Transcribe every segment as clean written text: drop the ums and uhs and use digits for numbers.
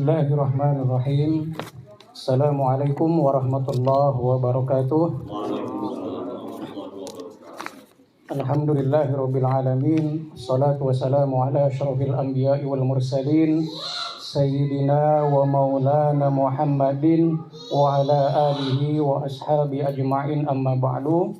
Bismillahirrahmanirrahim. Assalamualaikum warahmatullahi wabarakatuh. Alhamdulillahirabbil alamin. Shalatu wassalamu ala asyrofil anbiya'i wal mursalin sayyidina wa maulana Muhammadin wa ala alihi wa ashabi ajma'in, amma ba'du.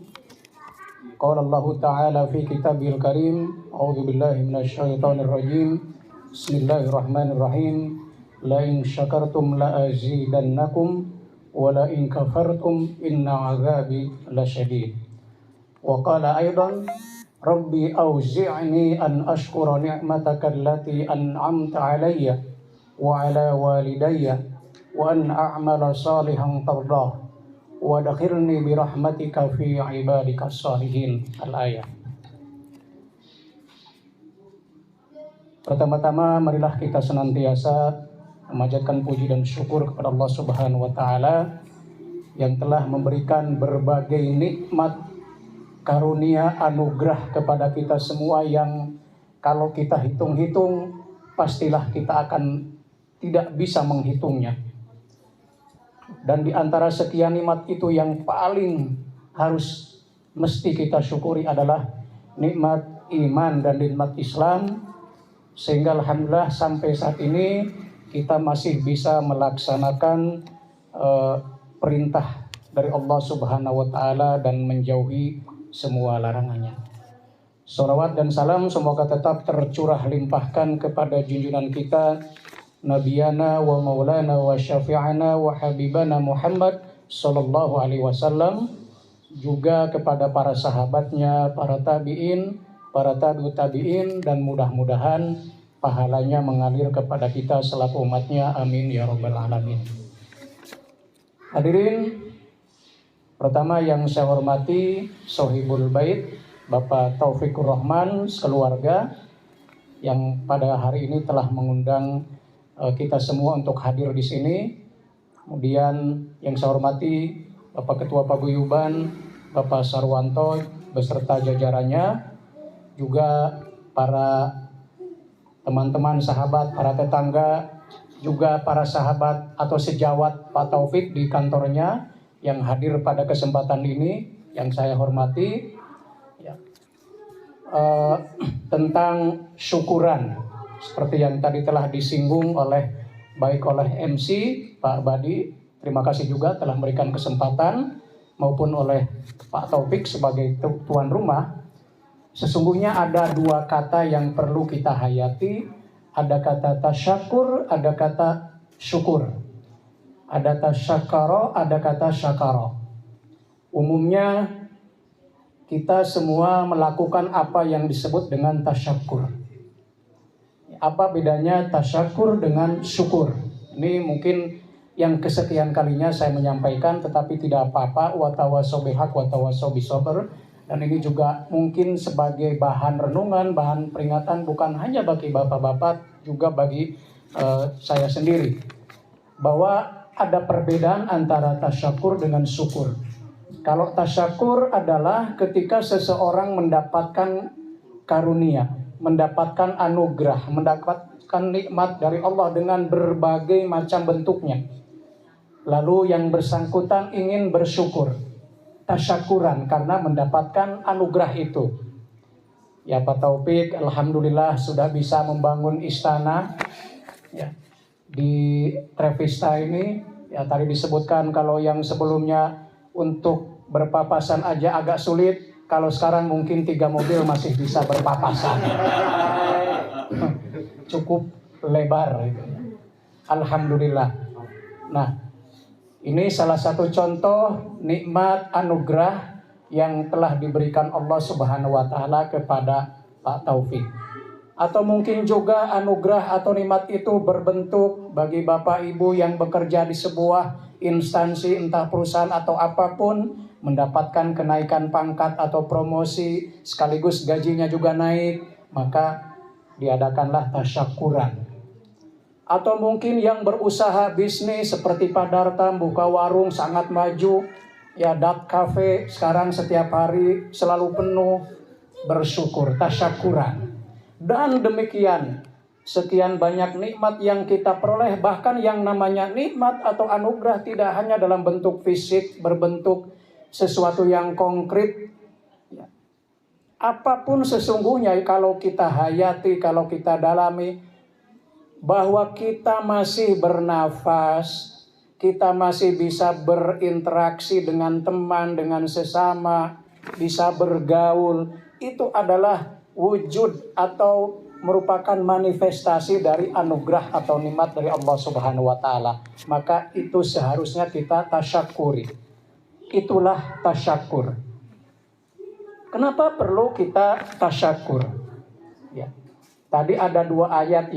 Qala Allah ta'ala fi kitabil karim, a'udzu billahi minasyaitonir rajim. Bismillahirrahmanirrahim. La in syakartum la azidannakum wa la in kafartum inna azabi lasyadid. Wa qala aidan rabbi auzi'ni an ashkura ni'mataka allati an'amta alayya wa ala walidayya wa an a'mala salihan tardah wa dakhirni bi rahmatika fi ibadika salihin. Al-ayat. Pertama-tama marilah kita senantiasa memanjatkan puji dan syukur kepada Allah Subhanahu wa taala yang telah memberikan berbagai nikmat, karunia, anugerah kepada kita semua yang kalau kita hitung-hitung pastilah kita akan tidak bisa menghitungnya. Dan di antara sekian nikmat itu yang paling harus mesti kita syukuri adalah nikmat iman dan nikmat Islam, sehingga alhamdulillah sampai saat ini kita masih bisa melaksanakan perintah dari Allah Subhanahu wa taala dan menjauhi semua larangannya. Shalawat dan salam semoga tetap tercurah limpahkan kepada junjungan kita Nabiyana wa maulana wa syafi'ana wa habibana Muhammad sallallahu alaihi wasallam, juga kepada para sahabatnya, para tabi'in, para tabi'ut tabi'in, dan mudah-mudahan pahalanya mengalir kepada kita selaku umatnya, amin ya rabbal alamin. Hadirin, pertama yang saya hormati Sohibul Bait Bapak Taufikur Rahman sekeluarga yang pada hari ini telah mengundang kita semua untuk hadir di sini. Kemudian yang saya hormati Bapak Ketua Paguyuban Bapak Sarwanto beserta jajarannya, juga para teman-teman sahabat, para tetangga, juga para sahabat atau sejawat Pak Taufik di kantornya yang hadir pada kesempatan ini yang saya hormati. Ya. Tentang syukuran seperti yang tadi telah disinggung baik oleh MC Pak Badi, terima kasih juga telah memberikan kesempatan, maupun oleh Pak Taufik sebagai tuan rumah. Sesungguhnya ada dua kata yang perlu kita hayati. Ada kata tasyakur, ada kata syukur. Ada tasyakaro, ada kata syakaro. Umumnya kita semua melakukan apa yang disebut dengan tasyakur. Apa bedanya tasyakur dengan syukur? Ini mungkin yang kesekian kalinya saya menyampaikan, tetapi tidak apa-apa. Wa tawassaw bihaq wa tawassaw bisabr. Dan ini juga mungkin sebagai bahan renungan, bahan peringatan bukan hanya bagi bapak-bapak, juga bagi saya sendiri. Bahwa ada perbedaan antara tasyakur dengan syukur. Kalau tasyakur adalah ketika seseorang mendapatkan karunia, mendapatkan anugerah, mendapatkan nikmat dari Allah dengan berbagai macam bentuknya. Lalu yang bersangkutan ingin bersyukur, tasyakuran karena mendapatkan anugerah itu. Ya Pak Taufik, alhamdulillah sudah bisa membangun istana ya, di Trevista ini. Ya tadi disebutkan kalau yang sebelumnya untuk berpapasan aja agak sulit, kalau sekarang mungkin 3 mobil masih bisa berpapasan. Cukup lebar gitu. Alhamdulillah. Nah, ini salah satu contoh nikmat anugerah yang telah diberikan Allah Subhanahu wa taala kepada Pak Taufik. Atau mungkin juga anugerah atau nikmat itu berbentuk bagi Bapak Ibu yang bekerja di sebuah instansi, entah perusahaan atau apapun, mendapatkan kenaikan pangkat atau promosi, sekaligus gajinya juga naik, maka diadakanlah tasyakuran. Atau mungkin yang berusaha bisnis seperti Pak Dartam, buka warung sangat maju, ya dat cafe sekarang setiap hari selalu penuh, bersyukur, tasyakuran. Dan demikian sekian banyak nikmat yang kita peroleh, bahkan yang namanya nikmat atau anugerah tidak hanya dalam bentuk fisik, berbentuk sesuatu yang konkret. Apapun sesungguhnya kalau kita hayati, kalau kita dalami, bahwa kita masih bernafas, kita masih bisa berinteraksi dengan teman, dengan sesama, bisa bergaul, itu adalah wujud atau merupakan manifestasi dari anugerah atau nikmat dari Allah Subhanahu wa taala. Maka itu seharusnya kita tasyakuri. Itulah tasyakur. Kenapa perlu kita tasyakur? Ya. Tadi ada 2 ayat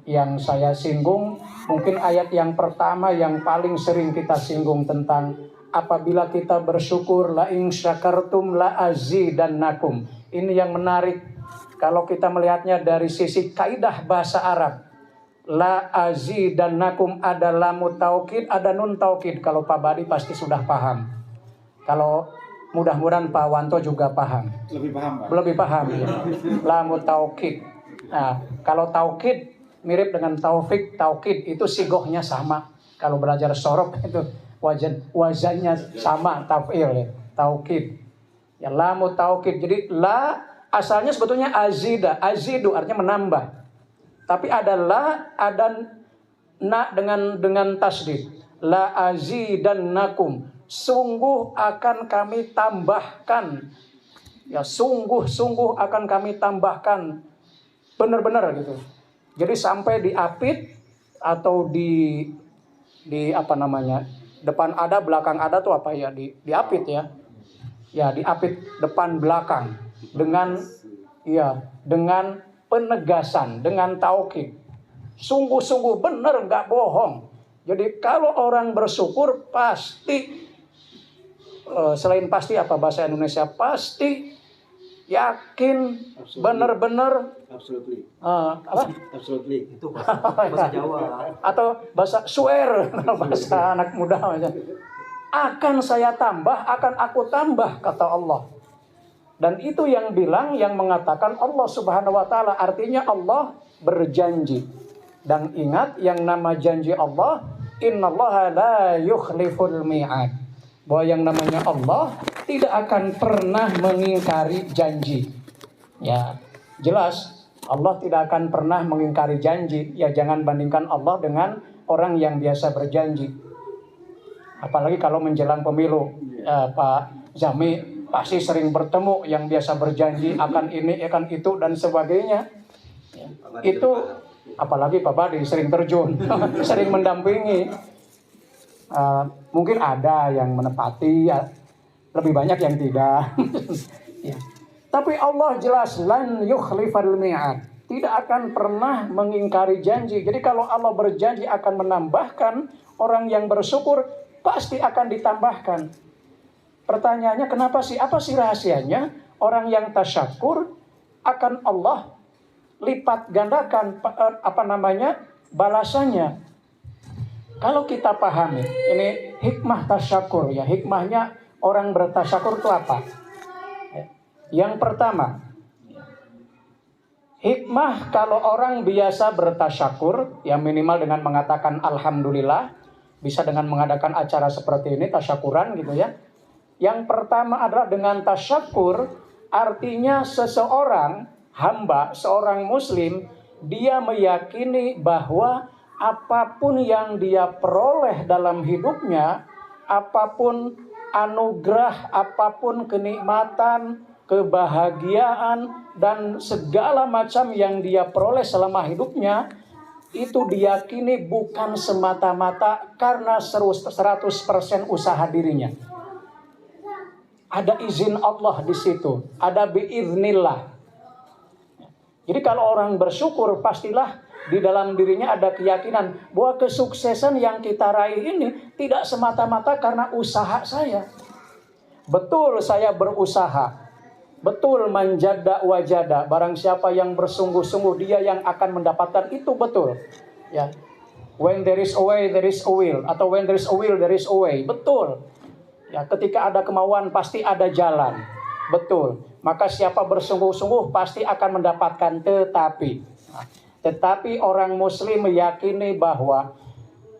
yang saya singgung. Mungkin ayat yang pertama yang paling sering kita singgung tentang apabila kita bersyukur, la in syakartum la azidannakum. Ini yang menarik. Kalau kita melihatnya dari sisi kaidah bahasa Arab, la azidannakum ada lamu taukid, ada nun taukid. Kalau Pak Badi pasti sudah paham. Kalau mudah-mudahan Pak Wanto juga paham. Lebih paham, Pak. Lebih paham. Ya. Lamu taukid. Nah, kalau taukid mirip dengan taufik, taukid itu sigohnya sama. Kalau belajar sorok itu wazannya sama, taf'il ya, taukid. Ya, lamu taukid. Jadi la asalnya sebetulnya azida, azidu artinya menambah. Tapi ada la, ada na dengan tasdid. La azidannakum. Sungguh akan kami tambahkan. Ya, sungguh akan kami tambahkan. Benar-benar gitu. Jadi sampai diapit atau di apa namanya? Depan ada, belakang ada tuh apa ya? Diapit ya. Ya, diapit depan belakang dengan penegasan, dengan taukid. Sungguh-sungguh benar, nggak bohong. Jadi kalau orang bersyukur pasti, selain pasti apa bahasa Indonesia, pasti yakin, benar-benar, Absolutely. apa? Absolutely. Itu bahasa Jawa. Atau bahasa swear, bahasa anak muda aja. Akan saya tambah, akan aku tambah, kata Allah. Dan itu yang mengatakan Allah Subhanahu wa taala, artinya Allah berjanji. Dan ingat yang nama janji Allah, innallaha la yukhliful mi'ad. Bahwa yang namanya Allah tidak akan pernah mengingkari janji. Ya, jelas Allah tidak akan pernah mengingkari janji. Ya, jangan bandingkan Allah dengan orang yang biasa berjanji. Apalagi kalau menjelang pemilu, Pak Zami pasti sering bertemu yang biasa berjanji akan ini, akan itu dan sebagainya. Ya, itu apalagi Pak Badi sering terjun, sering mendampingi. Mungkin ada yang menepati, ya, lebih banyak yang tidak. Ya. Tapi Allah jelas lan yukhlifal mi'ad, tidak akan pernah mengingkari janji. Jadi kalau Allah berjanji akan menambahkan, orang yang bersyukur pasti akan ditambahkan. Pertanyaannya kenapa sih? Apa sih rahasianya? Orang yang tasyakur akan Allah lipat gandakan balasannya. Kalau kita pahami, ini hikmah tasyakur ya. Hikmahnya orang bertasyakur itu apa? Yang pertama, hikmah kalau orang biasa bertasyakur, ya minimal dengan mengatakan alhamdulillah, bisa dengan mengadakan acara seperti ini, tasyakuran gitu ya. Yang pertama adalah dengan tasyakur, artinya seseorang hamba, seorang muslim, dia meyakini bahwa apapun yang dia peroleh dalam hidupnya, apapun anugerah, apapun kenikmatan, kebahagiaan, dan segala macam yang dia peroleh selama hidupnya, itu diyakini bukan semata-mata karena 100% usaha dirinya. Ada izin Allah di situ, ada biiznillah. Jadi kalau orang bersyukur, pastilah di dalam dirinya ada keyakinan bahwa kesuksesan yang kita raih ini tidak semata-mata karena usaha saya. Betul saya berusaha, betul manjada wajada. Barang siapa yang bersungguh-sungguh, dia yang akan mendapatkan itu, betul. Ya. When there is a way, there is a will. Atau when there is a will, there is a way. Betul. Ya, ketika ada kemauan pasti ada jalan. Betul. Maka siapa bersungguh-sungguh pasti akan mendapatkan, tetapi. Nah, Tetapi orang muslim meyakini bahwa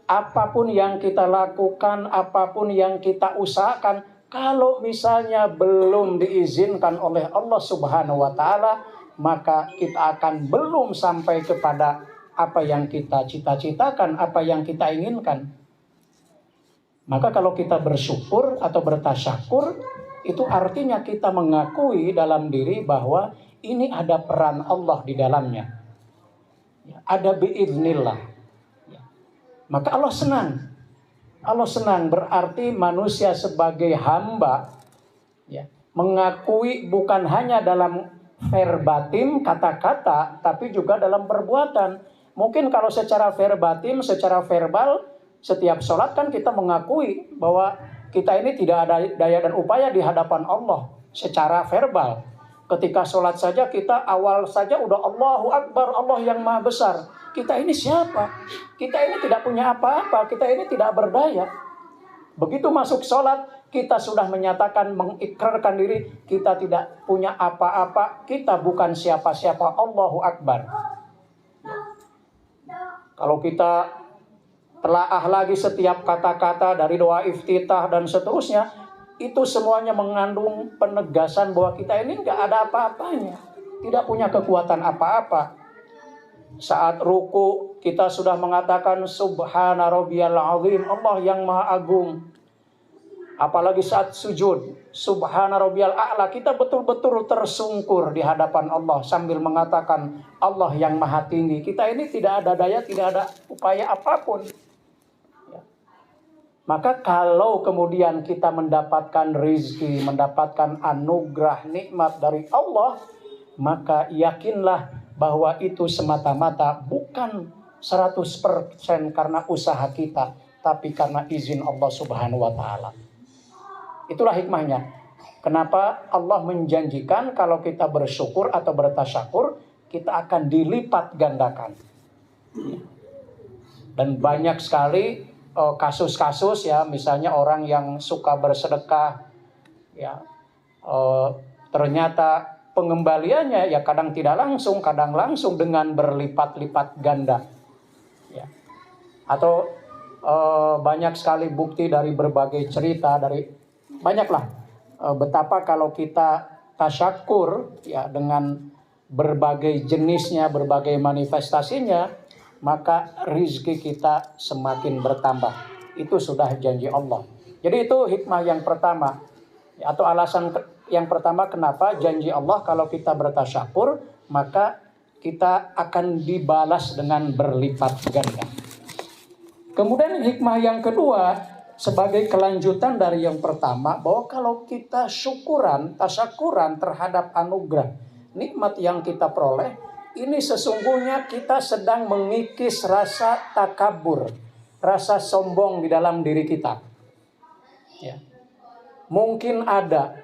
apapun yang kita lakukan, apapun yang kita usahakan, kalau misalnya belum diizinkan oleh Allah Subhanahu wa taala, maka kita akan belum sampai kepada apa yang kita cita-citakan, apa yang kita inginkan. Maka kalau kita bersyukur atau bertasyakur, itu artinya kita mengakui dalam diri bahwa ini ada peran Allah di dalamnya. Ada biiznillah. Maka Allah senang. Allah senang berarti manusia sebagai hamba mengakui bukan hanya dalam verbatim kata-kata, tapi juga dalam perbuatan. Mungkin kalau secara verbatim, secara verbal, setiap sholat kan kita mengakui bahwa kita ini tidak ada daya dan upaya di hadapan Allah secara verbal. Ketika sholat saja kita awal saja udah Allahu Akbar, Allah yang maha besar. Kita ini siapa? Kita ini tidak punya apa-apa, kita ini tidak berdaya. Begitu masuk sholat, kita sudah menyatakan, mengikrarkan diri, kita tidak punya apa-apa, kita bukan siapa-siapa, Allahu Akbar. Kalau kita telaah lagi setiap kata-kata dari doa iftitah dan seterusnya, itu semuanya mengandung penegasan bahwa kita ini nggak ada apa-apanya, tidak punya kekuatan apa-apa. Saat ruku kita sudah mengatakan Subhana rabbiyal azim, Allah yang maha agung. Apalagi saat sujud, Subhana rabbiyal a'la, kita betul-betul tersungkur di hadapan Allah sambil mengatakan Allah yang maha tinggi. Kita ini tidak ada daya, tidak ada upaya apapun. Maka kalau kemudian kita mendapatkan rezeki, mendapatkan anugerah nikmat dari Allah, maka yakinlah bahwa itu semata-mata bukan 100% karena usaha kita, tapi karena izin Allah Subhanahu wa taala. Itulah hikmahnya. Kenapa Allah menjanjikan kalau kita bersyukur atau bertasyakur, kita akan dilipat gandakan. Dan banyak sekali kasus-kasus ya, misalnya orang yang suka bersedekah ya, ternyata pengembaliannya ya kadang tidak langsung, kadang langsung dengan berlipat-lipat ganda ya. Atau banyak sekali bukti dari berbagai cerita, dari banyaklah betapa kalau kita tasyakur ya dengan berbagai jenisnya, berbagai manifestasinya, maka rizki kita semakin bertambah. Itu sudah janji Allah. Jadi itu hikmah yang pertama, atau alasan yang pertama kenapa janji Allah kalau kita bertasyakur, maka kita akan dibalas dengan berlipat ganda. Kemudian hikmah yang kedua, sebagai kelanjutan dari yang pertama, bahwa kalau kita syukuran, tasyakuran terhadap anugerah, nikmat yang kita peroleh, ini sesungguhnya kita sedang mengikis rasa takabur, rasa sombong di dalam diri kita. Ya. Mungkin ada,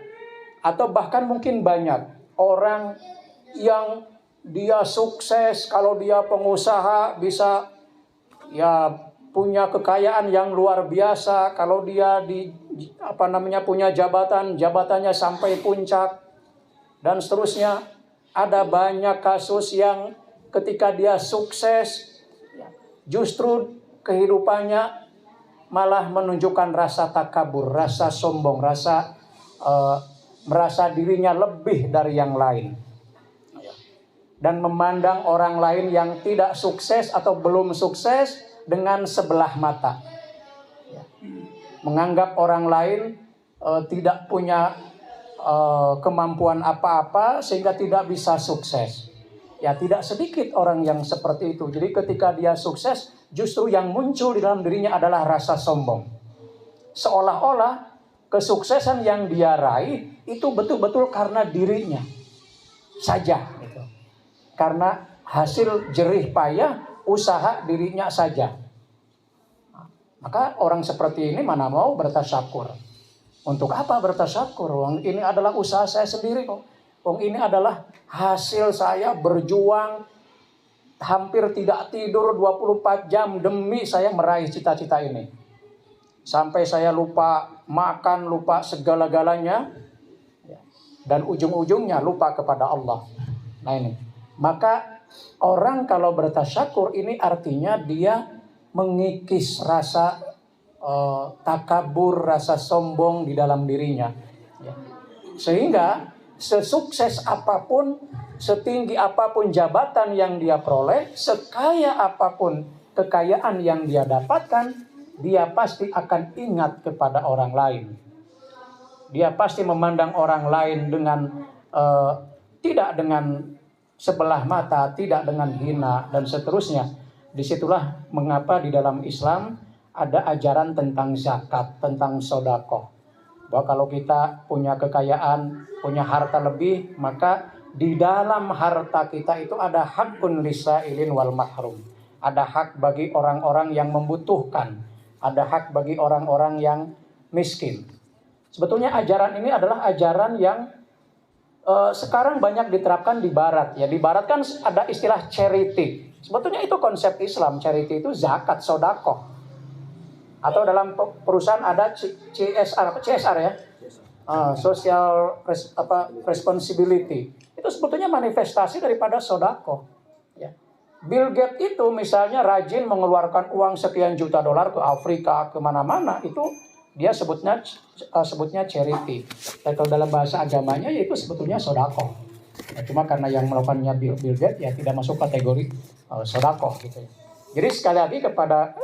atau bahkan mungkin banyak orang yang dia sukses, kalau dia pengusaha bisa ya punya kekayaan yang luar biasa, kalau dia punya jabatannya sampai puncak dan seterusnya. Ada banyak kasus yang ketika dia sukses, justru kehidupannya malah menunjukkan rasa takabur, rasa sombong, rasa merasa dirinya lebih dari yang lain. Dan memandang orang lain yang tidak sukses atau belum sukses dengan sebelah mata. Menganggap orang lain tidak punya kemampuan apa-apa sehingga tidak bisa sukses. Ya, tidak sedikit orang yang seperti itu. Jadi ketika dia sukses, justru yang muncul di dalam dirinya adalah rasa sombong. Seolah-olah kesuksesan yang dia raih itu betul-betul karena dirinya saja gitu. Karena hasil jerih payah usaha dirinya saja. Maka orang seperti ini mana mau bertasyakur. Untuk apa bertasyakur? Wong ini adalah usaha saya sendiri kok. Wong ini adalah hasil saya berjuang hampir tidak tidur 24 jam demi saya meraih cita-cita ini. Sampai saya lupa makan, lupa segala-galanya. Dan ujung-ujungnya lupa kepada Allah. Nah ini. Maka Orang kalau bertasyakur ini artinya dia mengikis rasa takabur, rasa sombong di dalam dirinya. Ya. Sehingga sesukses apapun, setinggi apapun jabatan yang dia peroleh, sekaya apapun kekayaan yang dia dapatkan, dia pasti akan ingat kepada orang lain. Dia pasti memandang orang lain dengan tidak dengan sebelah mata, tidak dengan hina, dan seterusnya. Disitulah mengapa di dalam Islam ada ajaran tentang zakat, tentang sedekah. Bahwa kalau kita punya kekayaan, punya harta lebih, maka di dalam harta kita itu ada hakun lisailin wal mahrum. Ada hak bagi orang-orang yang membutuhkan, ada hak bagi orang-orang yang miskin. Sebetulnya ajaran ini adalah ajaran yang sekarang banyak diterapkan di barat. Ya, di barat kan ada istilah charity. Sebetulnya itu konsep Islam. Charity itu zakat, sedekah. Atau dalam perusahaan ada CSR ya, social responsibility. Itu sebetulnya manifestasi daripada sedekah. Ya. Bill Gates itu misalnya rajin mengeluarkan uang sekian juta dolar ke Afrika, kemana-mana, itu dia sebutnya charity. Dan kalau dalam bahasa agamanya yaitu sebetulnya sedekah. Ya, cuma karena yang melakukannya Bill Gates ya tidak masuk kategori sedekah gitu ya. Jadi sekali lagi kepada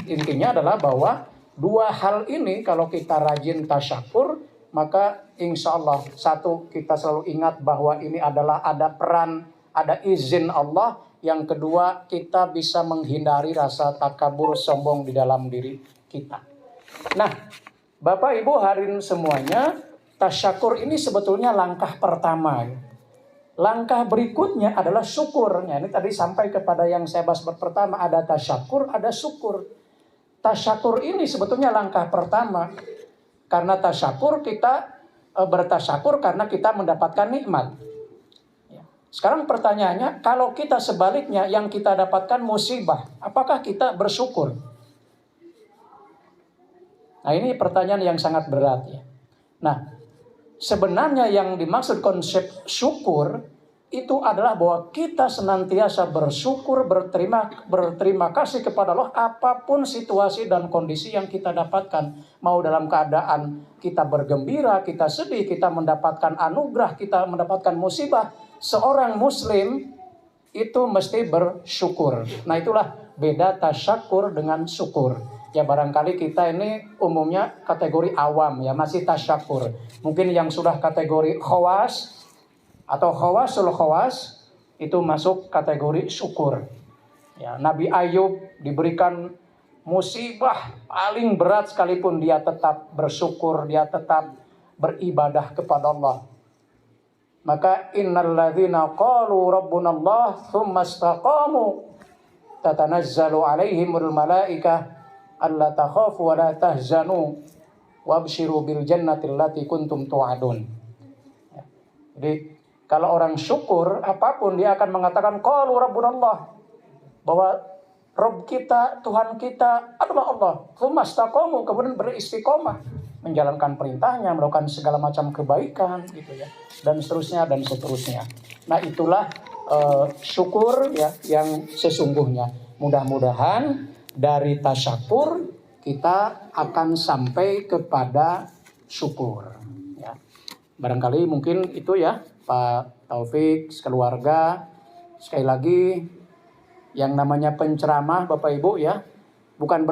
intinya adalah bahwa dua hal ini kalau kita rajin tasyakur, maka insya Allah satu, kita selalu ingat bahwa ini adalah ada peran, ada izin Allah. Yang kedua, kita bisa menghindari rasa takabur, sombong di dalam diri kita. Nah, Bapak Ibu hadirin semuanya, tasyakur ini sebetulnya langkah pertama. Langkah berikutnya adalah syukurnya. Ini tadi sampai kepada yang saya bahas pertama, ada tasyakur, ada syukur. Tasyakur ini sebetulnya langkah pertama. Karena tasyakur kita bertasyakur karena kita mendapatkan nikmat. Sekarang pertanyaannya, kalau kita sebaliknya yang kita dapatkan musibah, apakah kita bersyukur? Nah, ini pertanyaan yang sangat berat ya. Nah, sebenarnya yang dimaksud konsep syukur itu adalah bahwa kita senantiasa bersyukur, berterima kasih kepada Allah apapun situasi dan kondisi yang kita dapatkan. Mau dalam keadaan kita bergembira, kita sedih, kita mendapatkan anugerah, kita mendapatkan musibah. Seorang muslim itu mesti bersyukur. Nah, itulah beda tasyakur dengan syukur. Ya barangkali kita ini umumnya kategori awam ya, masih tasyakur. Mungkin yang sudah kategori khawas atau khawasul khawas itu masuk kategori syukur. Ya, Nabi Ayub diberikan musibah paling berat sekalipun dia tetap bersyukur, dia tetap beribadah kepada Allah. Maka innal ladzina qalu rabbunallah tsumma istaqamu tatanazzalu alaihimul malaikah alla takhafu wa la tahzanu wabshiru bil jannati allati kuntum tu'adun. Ya. Jadi kalau orang syukur apapun dia akan mengatakan qalu rabbunallah, bahwa Rabb kita, Tuhan kita adalah Allah. Tsumma istaqamu, kemudian beristiqomah menjalankan perintahnya, melakukan segala macam kebaikan gitu ya. Dan seterusnya dan seterusnya. Nah, itulah syukur ya yang sesungguhnya. Mudah-mudahan dari tasyakur kita akan sampai kepada syukur ya. Barangkali mungkin itu ya Pak Taufik, sekeluarga. Sekali lagi yang namanya penceramah Bapak Ibu ya, bukan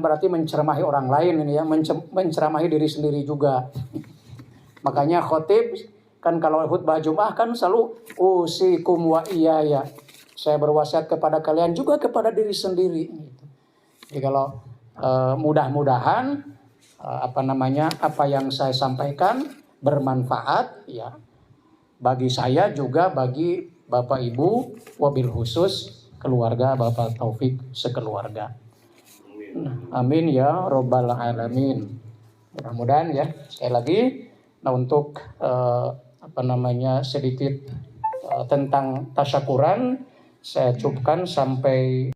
berarti menceramahi orang lain ini ya, menceramahi diri sendiri juga. Makanya khotib kan kalau khutbah Jumat kan selalu usikum wa iyaya, saya berwasiat kepada kalian juga kepada diri sendiri. Jadi kalau mudah-mudahan apa yang saya sampaikan bermanfaat ya bagi saya juga bagi Bapak Ibu, wabil khusus keluarga Bapak Taufik sekeluarga. Amin ya robbal alamin. Mudah-mudahan ya sekali lagi. Nah untuk sedikit tentang tasyakuran saya cukupkan sampai